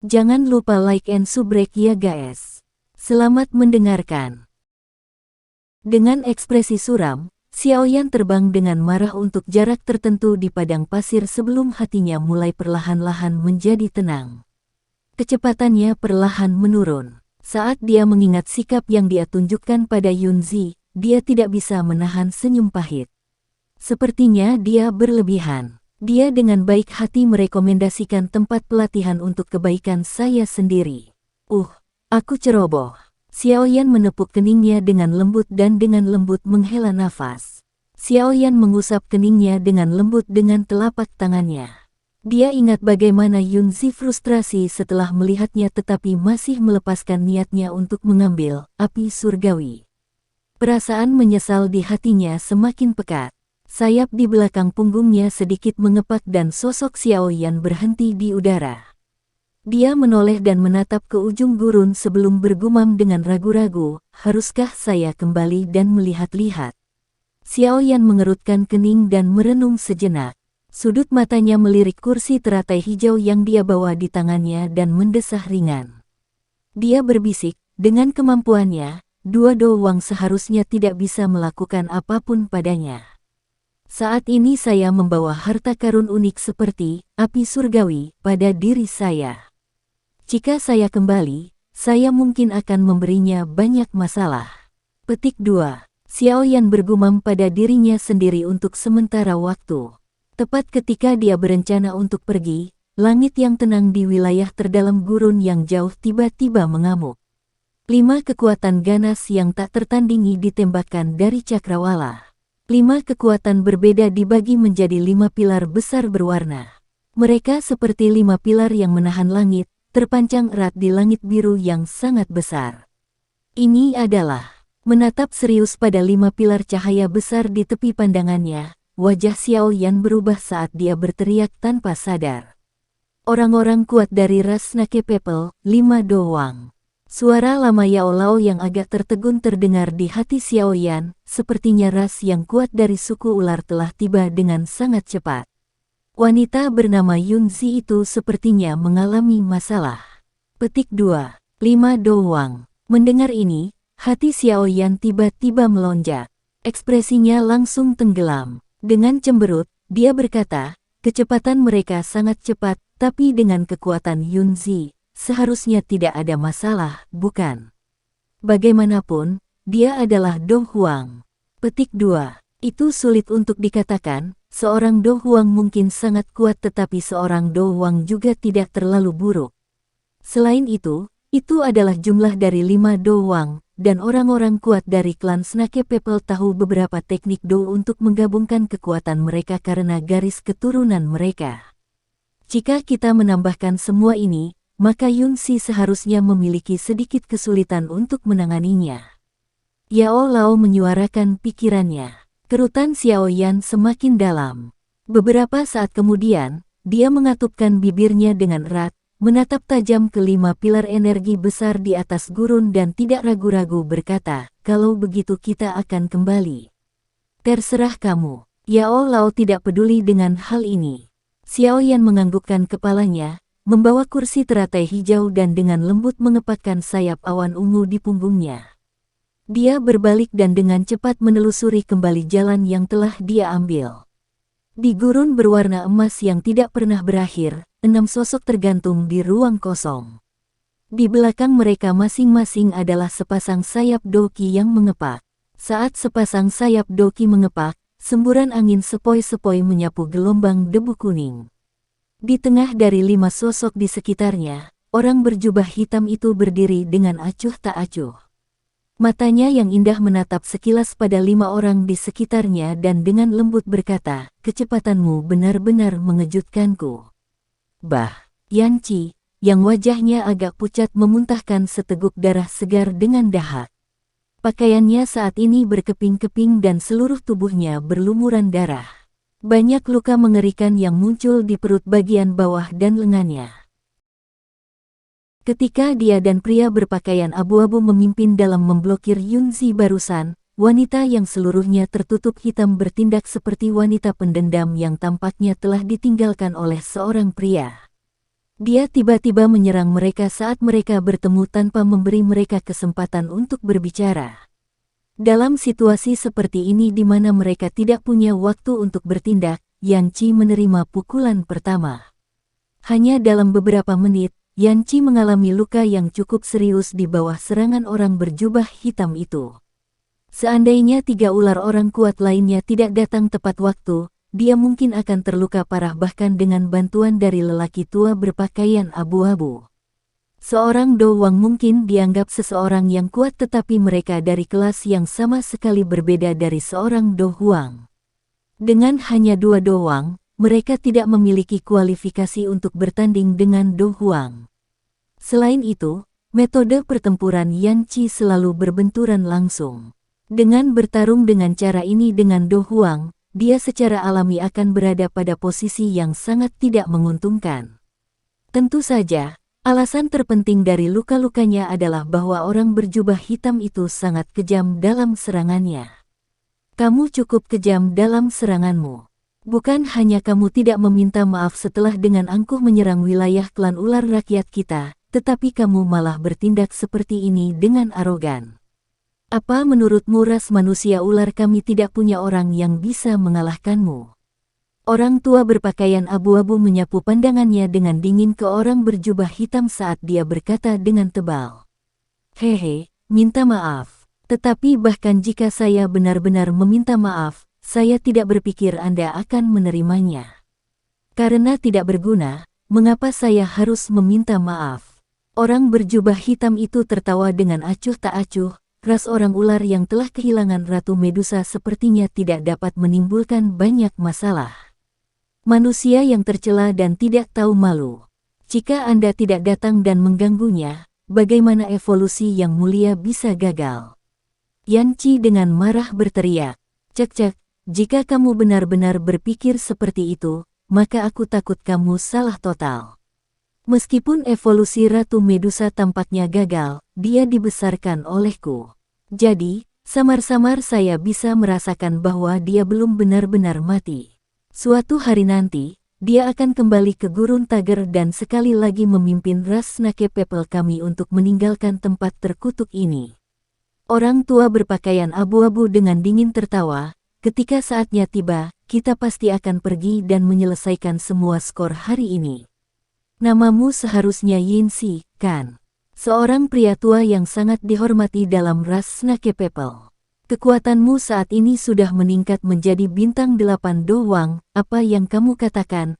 Jangan lupa like and subrek ya guys. Selamat mendengarkan. Dengan ekspresi suram, Xiaoyan terbang dengan marah untuk jarak tertentu di padang pasir sebelum hatinya mulai perlahan-lahan menjadi tenang. Kecepatannya perlahan menurun. Saat dia mengingat sikap yang dia tunjukkan pada Yunzi, dia tidak bisa menahan senyum pahit. Sepertinya dia berlebihan. Dia dengan baik hati merekomendasikan tempat pelatihan untuk kebaikan saya sendiri. Aku ceroboh. Xiaoyan menepuk keningnya dengan lembut dan dengan lembut menghela nafas. Xiaoyan mengusap keningnya dengan lembut dengan telapak tangannya. Dia ingat bagaimana Yunzi frustrasi setelah melihatnya tetapi masih melepaskan niatnya untuk mengambil api surgawi. Perasaan menyesal di hatinya semakin pekat. Sayap di belakang punggungnya sedikit mengepak dan sosok Xiaoyan berhenti di udara. Dia menoleh dan menatap ke ujung gurun sebelum bergumam dengan ragu-ragu, haruskah saya kembali dan melihat-lihat? Xiaoyan mengerutkan kening dan merenung sejenak. Sudut matanya melirik kursi teratai hijau yang dia bawa di tangannya dan mendesah ringan. Dia berbisik, dengan kemampuannya, Dua Dowang seharusnya tidak bisa melakukan apapun padanya. Saat ini saya membawa harta karun unik seperti api surgawi pada diri saya. Jika saya kembali, saya mungkin akan memberinya banyak masalah. Petik 2. Xiaoyan bergumam pada dirinya sendiri untuk sementara waktu. Tepat ketika dia berencana untuk pergi, langit yang tenang di wilayah terdalam gurun yang jauh tiba-tiba mengamuk. 5 kekuatan ganas yang tak tertandingi ditembakkan dari cakrawala. 5 kekuatan berbeda dibagi menjadi 5 pilar besar berwarna. Mereka seperti 5 pilar yang menahan langit, terpancang erat di langit biru yang sangat besar. Ini adalah menatap serius pada 5 pilar cahaya besar di tepi pandangannya. Wajah Xiaoyan berubah saat dia berteriak tanpa sadar. Orang-orang kuat dari ras Snake People, 5 Dowang. Suara lama Yao Lao yang agak tertegun terdengar di hati Xiaoyan, sepertinya ras yang kuat dari suku ular telah tiba dengan sangat cepat. Wanita bernama Yunzi itu sepertinya mengalami masalah. Petik 2. 5 Dowang. Mendengar ini, hati Xiaoyan tiba-tiba melonjak. Ekspresinya langsung tenggelam. Dengan cemberut, dia berkata, kecepatan mereka sangat cepat, tapi dengan kekuatan Yunzi, seharusnya tidak ada masalah, bukan? Bagaimanapun, dia adalah Do Huang. Petik 2. Itu sulit untuk dikatakan, seorang Do Huang mungkin sangat kuat tetapi seorang Do Huang juga tidak terlalu buruk. Selain itu adalah jumlah dari 5 Do Huang, dan orang-orang kuat dari klan Snake People tahu beberapa teknik Do untuk menggabungkan kekuatan mereka karena garis keturunan mereka. Jika kita menambahkan semua ini, maka Yunzi seharusnya memiliki sedikit kesulitan untuk menanganinya. Yao Lao menyuarakan pikirannya. Kerutan Xiaoyan semakin dalam. Beberapa saat kemudian, dia mengatupkan bibirnya dengan erat, menatap tajam ke 5 pilar energi besar di atas gurun dan tidak ragu-ragu berkata, kalau begitu kita akan kembali. Terserah kamu. Yao Lao tidak peduli dengan hal ini. Xiaoyan menganggukkan kepalanya, membawa kursi teratai hijau dan dengan lembut mengepakkan sayap awan ungu di punggungnya. Dia berbalik dan dengan cepat menelusuri kembali jalan yang telah dia ambil. Di gurun berwarna emas yang tidak pernah berakhir, 6 sosok tergantung di ruang kosong. Di belakang mereka masing-masing adalah sepasang sayap doki yang mengepak. Saat sepasang sayap doki mengepak, semburan angin sepoi-sepoi menyapu gelombang debu kuning. Di tengah dari 5 sosok di sekitarnya, orang berjubah hitam itu berdiri dengan acuh tak acuh. Matanya yang indah menatap sekilas pada 5 orang di sekitarnya dan dengan lembut berkata, kecepatanmu benar-benar mengejutkanku. Yanci, yang wajahnya agak pucat memuntahkan seteguk darah segar dengan dahak. Pakaiannya saat ini berkeping-keping dan seluruh tubuhnya berlumuran darah. Banyak luka mengerikan yang muncul di perut bagian bawah dan lengannya. Ketika dia dan pria berpakaian abu-abu memimpin dalam memblokir Yunzi barusan, wanita yang seluruhnya tertutup hitam bertindak seperti wanita pendendam yang tampaknya telah ditinggalkan oleh seorang pria. Dia tiba-tiba menyerang mereka saat mereka bertemu tanpa memberi mereka kesempatan untuk berbicara. Dalam situasi seperti ini di mana mereka tidak punya waktu untuk bertindak, Yan Qi menerima pukulan pertama. Hanya dalam beberapa menit, Yan Qi mengalami luka yang cukup serius di bawah serangan orang berjubah hitam itu. Seandainya 3 ular orang kuat lainnya tidak datang tepat waktu, dia mungkin akan terluka parah bahkan dengan bantuan dari lelaki tua berpakaian abu-abu. Seorang Do Wang mungkin dianggap seseorang yang kuat tetapi mereka dari kelas yang sama sekali berbeda dari seorang Do Huang. Dengan hanya 2 Do Wang, mereka tidak memiliki kualifikasi untuk bertanding dengan Do Huang. Selain itu, metode pertempuran Yan Qi selalu berbenturan langsung. Dengan bertarung dengan cara ini dengan Do Huang, dia secara alami akan berada pada posisi yang sangat tidak menguntungkan. Tentu saja, alasan terpenting dari luka-lukanya adalah bahwa orang berjubah hitam itu sangat kejam dalam serangannya. Kamu cukup kejam dalam seranganmu. Bukan hanya kamu tidak meminta maaf setelah dengan angkuh menyerang wilayah klan ular rakyat kita, tetapi kamu malah bertindak seperti ini dengan arogan. Apa menurutmu ras manusia ular kami tidak punya orang yang bisa mengalahkanmu? Orang tua berpakaian abu-abu menyapu pandangannya dengan dingin ke orang berjubah hitam saat dia berkata dengan tebal. Hehe, minta maaf. Tetapi bahkan jika saya benar-benar meminta maaf, saya tidak berpikir Anda akan menerimanya. Karena tidak berguna, mengapa saya harus meminta maaf? Orang berjubah hitam itu tertawa dengan acuh tak acuh. Ras orang ular yang telah kehilangan Ratu Medusa sepertinya tidak dapat menimbulkan banyak masalah. Manusia yang tercela dan tidak tahu malu. Jika Anda tidak datang dan mengganggunya, bagaimana evolusi yang mulia bisa gagal? Yan Qi dengan marah berteriak, "Cek-cek, jika kamu benar-benar berpikir seperti itu, maka aku takut kamu salah total." Meskipun evolusi Ratu Medusa tampaknya gagal, dia dibesarkan olehku. Jadi, samar-samar saya bisa merasakan bahwa dia belum benar-benar mati. Suatu hari nanti, dia akan kembali ke Gurun Tager dan sekali lagi memimpin ras Snake People kami untuk meninggalkan tempat terkutuk ini. Orang tua berpakaian abu-abu dengan dingin tertawa, ketika saatnya tiba, kita pasti akan pergi dan menyelesaikan semua skor hari ini. Namamu seharusnya Yin Xi, kan? Seorang pria tua yang sangat dihormati dalam ras Snake People. Kekuatanmu saat ini sudah meningkat menjadi bintang 8 Do Wang, apa yang kamu katakan?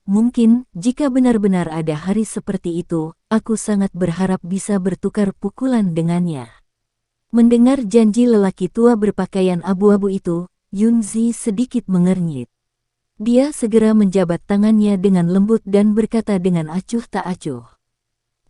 Mungkin, jika benar-benar ada hari seperti itu, aku sangat berharap bisa bertukar pukulan dengannya. Mendengar janji lelaki tua berpakaian abu-abu itu, Yun Zi sedikit mengernyit. Dia segera menjabat tangannya dengan lembut dan berkata dengan acuh tak acuh.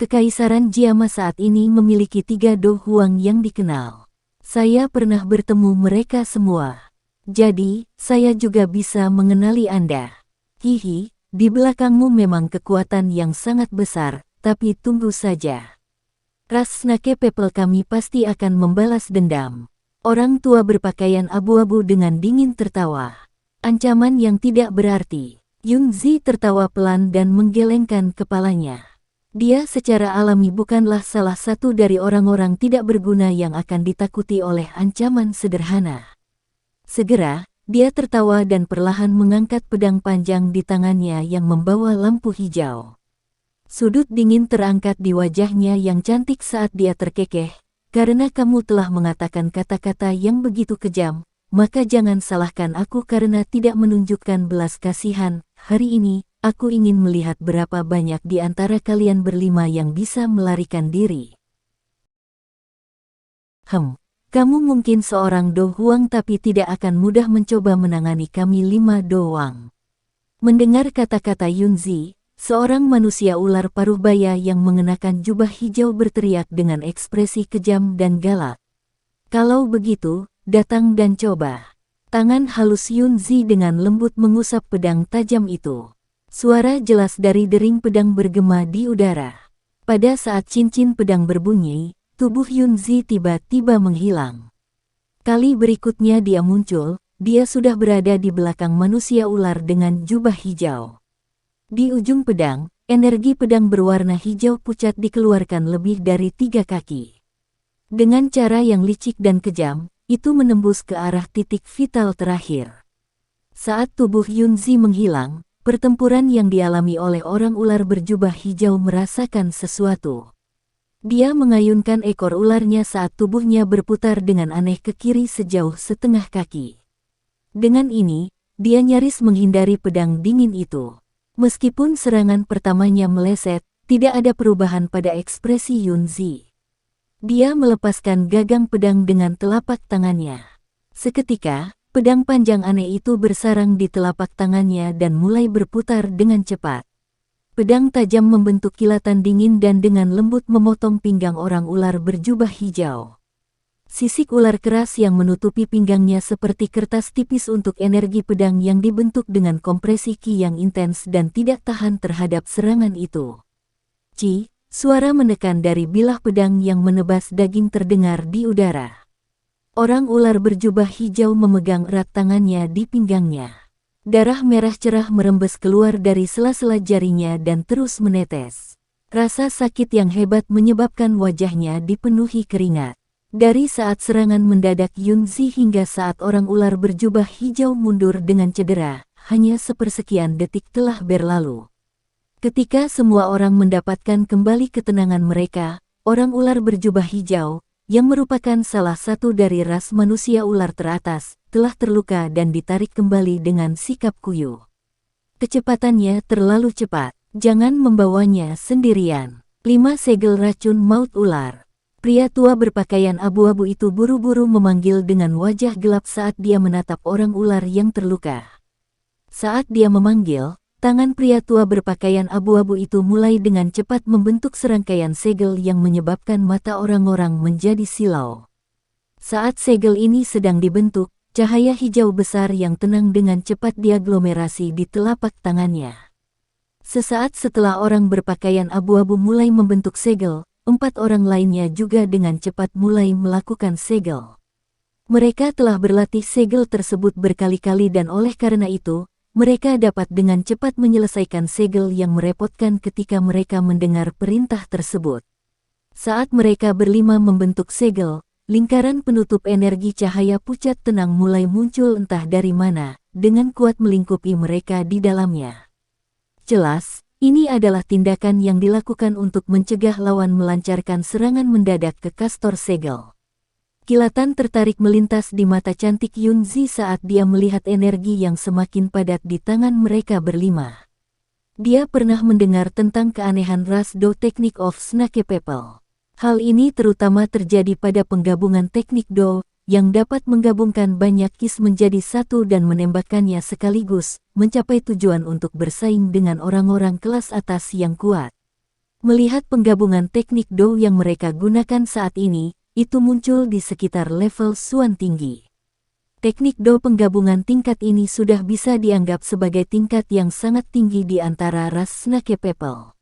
Kekaisaran Jiama saat ini memiliki 3 Do Huang yang dikenal. Saya pernah bertemu mereka semua. Jadi, saya juga bisa mengenali Anda. Hihi, di belakangmu memang kekuatan yang sangat besar, tapi tunggu saja. Ras Snake People kami pasti akan membalas dendam. Orang tua berpakaian abu-abu dengan dingin tertawa. Ancaman yang tidak berarti. Yun Zi tertawa pelan dan menggelengkan kepalanya. Dia secara alami bukanlah salah satu dari orang-orang tidak berguna yang akan ditakuti oleh ancaman sederhana. Segera, dia tertawa dan perlahan mengangkat pedang panjang di tangannya yang membawa lampu hijau. Sudut dingin terangkat di wajahnya yang cantik saat dia terkekeh. Karena kamu telah mengatakan kata-kata yang begitu kejam, maka jangan salahkan aku karena tidak menunjukkan belas kasihan. Hari ini, aku ingin melihat berapa banyak di antara kalian berlima yang bisa melarikan diri. Kamu mungkin seorang Do Huang tapi tidak akan mudah mencoba menangani kami 5 Do Wang. Mendengar kata-kata Yun Zi, seorang manusia ular paruh baya yang mengenakan jubah hijau berteriak dengan ekspresi kejam dan galak. Kalau begitu, datang dan coba. Tangan halus Yun Zi dengan lembut mengusap pedang tajam itu. Suara jelas dari dering pedang bergema di udara. Pada saat cincin pedang berbunyi, tubuh Yun Zi tiba-tiba menghilang. Kali berikutnya dia muncul, dia sudah berada di belakang manusia ular dengan jubah hijau. Di ujung pedang, energi pedang berwarna hijau pucat dikeluarkan lebih dari 3 kaki. Dengan cara yang licik dan kejam, itu menembus ke arah titik vital terakhir. Saat tubuh Yunzi menghilang, pertempuran yang dialami oleh orang ular berjubah hijau merasakan sesuatu. Dia mengayunkan ekor ularnya saat tubuhnya berputar dengan aneh ke kiri sejauh setengah kaki. Dengan ini, dia nyaris menghindari pedang dingin itu. Meskipun serangan pertamanya meleset, tidak ada perubahan pada ekspresi Yunzi. Dia melepaskan gagang pedang dengan telapak tangannya. Seketika, pedang panjang aneh itu bersarang di telapak tangannya dan mulai berputar dengan cepat. Pedang tajam membentuk kilatan dingin dan dengan lembut memotong pinggang orang ular berjubah hijau. Sisik ular keras yang menutupi pinggangnya seperti kertas tipis untuk energi pedang yang dibentuk dengan kompresi ki yang intens dan tidak tahan terhadap serangan itu. Ci, suara menekan dari bilah pedang yang menebas daging terdengar di udara. Orang ular berjubah hijau memegang erat tangannya di pinggangnya. Darah merah cerah merembes keluar dari sela-sela jarinya dan terus menetes. Rasa sakit yang hebat menyebabkan wajahnya dipenuhi keringat. Dari saat serangan mendadak Yunzi hingga saat orang ular berjubah hijau mundur dengan cedera, hanya sepersekian detik telah berlalu. Ketika semua orang mendapatkan kembali ketenangan mereka, orang ular berjubah hijau, yang merupakan salah satu dari ras manusia ular teratas, telah terluka dan ditarik kembali dengan sikap kuyu. Kecepatannya terlalu cepat, jangan membawanya sendirian. 5 segel racun maut ular. Pria tua berpakaian abu-abu itu buru-buru memanggil dengan wajah gelap saat dia menatap orang ular yang terluka. Saat dia memanggil, tangan pria tua berpakaian abu-abu itu mulai dengan cepat membentuk serangkaian segel yang menyebabkan mata orang-orang menjadi silau. Saat segel ini sedang dibentuk, cahaya hijau besar yang tenang dengan cepat diaglomerasi di telapak tangannya. Sesaat setelah orang berpakaian abu-abu mulai membentuk segel, 4 orang lainnya juga dengan cepat mulai melakukan segel. Mereka telah berlatih segel tersebut berkali-kali dan oleh karena itu, mereka dapat dengan cepat menyelesaikan segel yang merepotkan ketika mereka mendengar perintah tersebut. Saat mereka berlima membentuk segel, lingkaran penutup energi cahaya pucat tenang mulai muncul entah dari mana, dengan kuat melingkupi mereka di dalamnya. Jelas, ini adalah tindakan yang dilakukan untuk mencegah lawan melancarkan serangan mendadak ke kastor segel. Kilatan tertarik melintas di mata cantik Yunzi saat dia melihat energi yang semakin padat di tangan mereka berlima. Dia pernah mendengar tentang keanehan ras Do Technique of Snake People. Hal ini terutama terjadi pada penggabungan teknik Do, yang dapat menggabungkan banyak kis menjadi satu dan menembakkannya sekaligus, mencapai tujuan untuk bersaing dengan orang-orang kelas atas yang kuat. Melihat penggabungan teknik Do yang mereka gunakan saat ini, itu muncul di sekitar level Suan tinggi. Teknik Do penggabungan tingkat ini sudah bisa dianggap sebagai tingkat yang sangat tinggi di antara ras Snake People.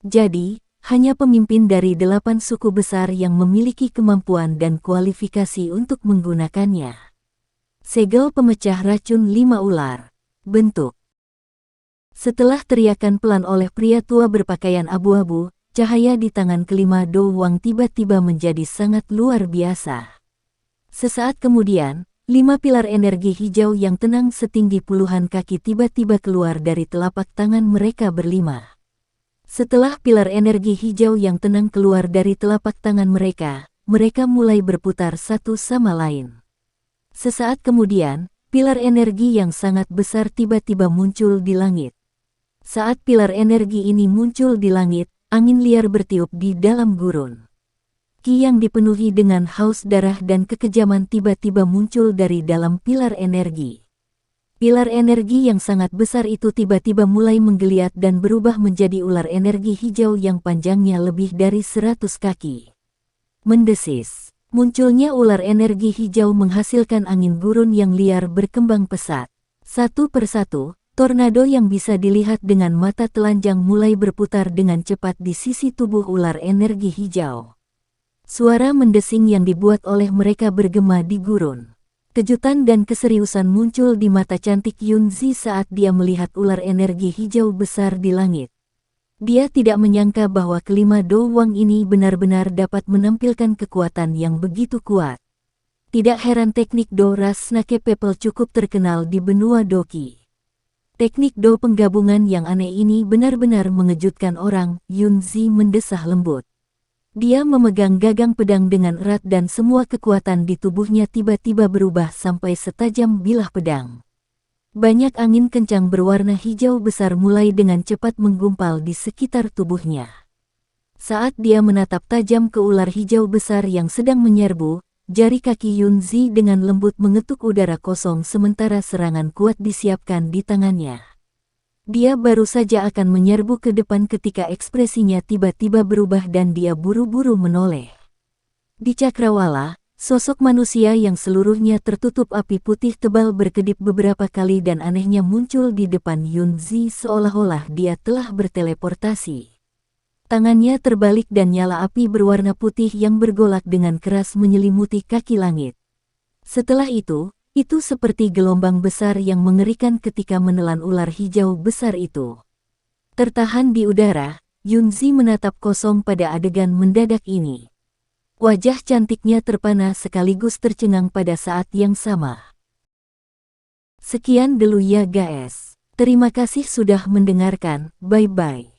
Jadi, hanya pemimpin dari 8 suku besar yang memiliki kemampuan dan kualifikasi untuk menggunakannya. Segel pemecah racun 5 ular. Bentuk. Setelah teriakan pelan oleh pria tua berpakaian abu-abu, cahaya di tangan kelima Do Wang tiba-tiba menjadi sangat luar biasa. Sesaat kemudian, 5 pilar energi hijau yang tenang setinggi puluhan kaki tiba-tiba keluar dari telapak tangan mereka berlima. Setelah pilar energi hijau yang tenang keluar dari telapak tangan mereka, mereka mulai berputar satu sama lain. Sesaat kemudian, pilar energi yang sangat besar tiba-tiba muncul di langit. Saat pilar energi ini muncul di langit, angin liar bertiup di dalam gurun. Ki yang dipenuhi dengan haus darah dan kekejaman tiba-tiba muncul dari dalam pilar energi. Pilar energi yang sangat besar itu tiba-tiba mulai menggeliat dan berubah menjadi ular energi hijau yang panjangnya lebih dari 100 kaki. Mendesis. Munculnya ular energi hijau menghasilkan angin gurun yang liar berkembang pesat. Satu persatu, tornado yang bisa dilihat dengan mata telanjang mulai berputar dengan cepat di sisi tubuh ular energi hijau. Suara mendesing yang dibuat oleh mereka bergema di gurun. Kejutan dan keseriusan muncul di mata cantik Yunzi saat dia melihat ular energi hijau besar di langit. Dia tidak menyangka bahwa kelima Do Wang ini benar-benar dapat menampilkan kekuatan yang begitu kuat. Tidak heran teknik Do Ras Snake People cukup terkenal di benua Doki. Teknik Do penggabungan yang aneh ini benar-benar mengejutkan orang, Yun Zi mendesah lembut. Dia memegang gagang pedang dengan erat dan semua kekuatan di tubuhnya tiba-tiba berubah sampai setajam bilah pedang. Banyak angin kencang berwarna hijau besar mulai dengan cepat menggumpal di sekitar tubuhnya. Saat dia menatap tajam ke ular hijau besar yang sedang menyerbu, jari kaki Yun Zi dengan lembut mengetuk udara kosong sementara serangan kuat disiapkan di tangannya. Dia baru saja akan menyerbu ke depan ketika ekspresinya tiba-tiba berubah dan dia buru-buru menoleh. Di cakrawala, sosok manusia yang seluruhnya tertutup api putih tebal berkedip beberapa kali dan anehnya muncul di depan Yun Zi seolah-olah dia telah berteleportasi. Tangannya terbalik dan nyala api berwarna putih yang bergolak dengan keras menyelimuti kaki langit. Setelah itu seperti gelombang besar yang mengerikan ketika menelan ular hijau besar itu. Tertahan di udara, Yun Zi menatap kosong pada adegan mendadak ini. Wajah cantiknya terpana sekaligus tercengang pada saat yang sama. Sekian dulu ya guys. Terima kasih sudah mendengarkan, bye-bye.